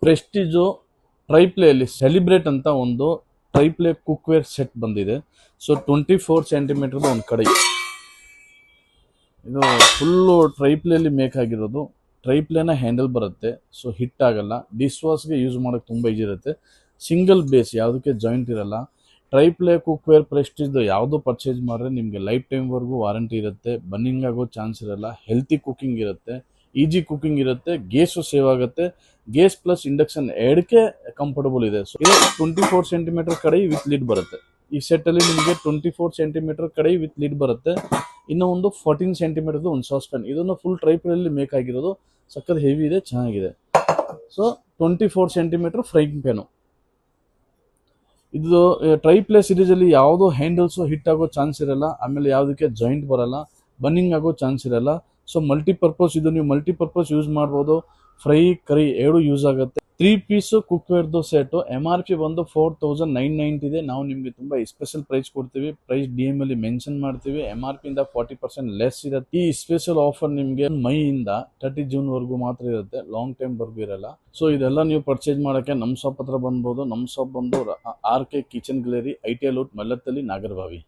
Prestige ಟ್ರೈಪ್ಲೇಯಲ್ಲಿ celebrate ಅಂತ ಒಂದು ಟ್ರೈಪ್ಲೇ cookware set ಬಂದಿದೆ. ಸೊ 24 ಸೆಂಟಿಮೀಟರ್ದು ಒಂದು ಕಡೆ, ಇದು ಫುಲ್ಲು ಟ್ರೈಪ್ಲೇಲಿ ಮೇಕ್ ಆಗಿರೋದು. ಟ್ರೈಪ್ಲೇನ ಹ್ಯಾಂಡಲ್ ಬರುತ್ತೆ, ಸೊ ಹಿಟ್ ಆಗಲ್ಲ. ಡಿಶ್ ವಾಶ್ಗೆ ಯೂಸ್ ಮಾಡೋಕ್ಕೆ ತುಂಬ ಈಜಿ ಇರುತ್ತೆ. ಸಿಂಗಲ್ ಬೇಸ್, ಯಾವುದಕ್ಕೆ ಜಾಯಿಂಟ್ ಇರಲ್ಲ. ಟ್ರೈಪ್ಲೇ ಕುಕ್ವೇರ್ ಪ್ರೆಸ್ಟೀಜ್ದು ಯಾವುದು ಪರ್ಚೇಸ್ ಮಾಡಿದ್ರೆ ನಿಮಗೆ ಲೈಫ್ ಟೈಮ್ವರೆಗೂ ವಾರಂಟಿ ಇರುತ್ತೆ. ಬನ್ನಿಂಗ್ ಆಗೋ ಚಾನ್ಸ್ ಇರಲ್ಲ. ಹೆಲ್ತಿ ಕುಕಿಂಗ್ ಇರುತ್ತೆ, ಈಜಿ ಕುಕಿಂಗ್ ಇರುತ್ತೆ, ಗೇಸು ಸೇವ್ ಆಗುತ್ತೆ. ಗೇಸ್ ಪ್ಲಸ್ ಇಂಡಕ್ಷನ್ ಎರಡಕ್ಕೆ ಕಂಫರ್ಟಬಲ್ ಇದೆ. ಸೊ ಇದು 24 ಸೆಂಟಿಮೀಟರ್ ಕಡೆ ವಿತ್ ಲೀಡ್ ಬರುತ್ತೆ. ಈ ಸೆಟ್ಟಲ್ಲಿ ನಿಮಗೆ 24 ಸೆಂಟಿಮೀಟರ್ ಕಡೆ ವಿತ್ ಲೀಡ್ ಬರುತ್ತೆ. ಇನ್ನೂ ಒಂದು 14 ಸೆಂಟಿಮೀಟರ್ದು ಒಂದು ಸಾಸ್ ಪ್ಯಾನ್, ಇದನ್ನು ಫುಲ್ ಟ್ರೈಪ್ಲೇಲಿ ಮೇಕ್ ಆಗಿರೋದು. ಸಖತ್ ಹೆವಿ ಇದೆ, ಚೆನ್ನಾಗಿದೆ. So 24 centimetre frying pan. ಇದು ಟ್ರೈಪ್ಲೇ ಸಿರೀಸಲ್ಲಿ ಯಾವುದೋ ಹ್ಯಾಂಡಲ್ಸು ಹಿಟ್ ಆಗೋ ಚಾನ್ಸ್ ಇರಲ್ಲ. ಆಮೇಲೆ ಯಾವುದಕ್ಕೆ ಜಾಯಿಂಟ್ ಬರಲ್ಲ, ಬನ್ನಿಂಗ್ ಆಗೋ ಚಾನ್ಸ್ ಇರಲ್ಲ. ಸೊ ಮಲ್ಟಿಪರ್ಪಸ್, ಇದು ನೀವು ಮಲ್ಟಿಪರ್ಪಸ್ ಯೂಸ್ ಮಾಡ್ಬೋದು. ಫ್ರೈ, ಕರಿ ಎರಡು ಯೂಸ್ ಆಗುತ್ತೆ. 3 ಪೀಸು ಕುಕ್ವೇರ್ದು ಸೆಟ್ಟು. MRP ಬಂದು 4990 ಇದೆ. ನಾವು ನಿಮಗೆ ತುಂಬ ಸ್ಪೆಷಲ್ ಪ್ರೈಸ್ ಕೊಡ್ತೀವಿ. ಪ್ರೈಸ್ DM ಅಲ್ಲಿ ಮೆನ್ಷನ್ ಮಾಡ್ತೀವಿ. MRP ಇಂದ 40% ಲೆಸ್ ಇರುತ್ತೆ. ಈ ಸ್ಪೆಷಲ್ ಆಫರ್ ನಿಮಗೆ ಮೈಯಿಂದ 30 ಜೂನ್ವರೆಗೂ ಮಾತ್ರ ಇರುತ್ತೆ, ಲಾಂಗ್ ಟೈಮ್ವರೆಗೂ ಇರಲ್ಲ. ಸೊ ಇದೆಲ್ಲ ನೀವು ಪರ್ಚೇಸ್ ಮಾಡೋಕ್ಕೆ ನಮ್ಮ ಶಾಪ್ ಹತ್ರ ಬಂದ್ಬೋದು. ನಮ್ಮ ಶಾಪ್ ಬಂದು RK kitchen gallery, ITL out, ಮಲ್ಲತ್ತಲ್ಲಿ, ನಾಗರಭಾವಿ.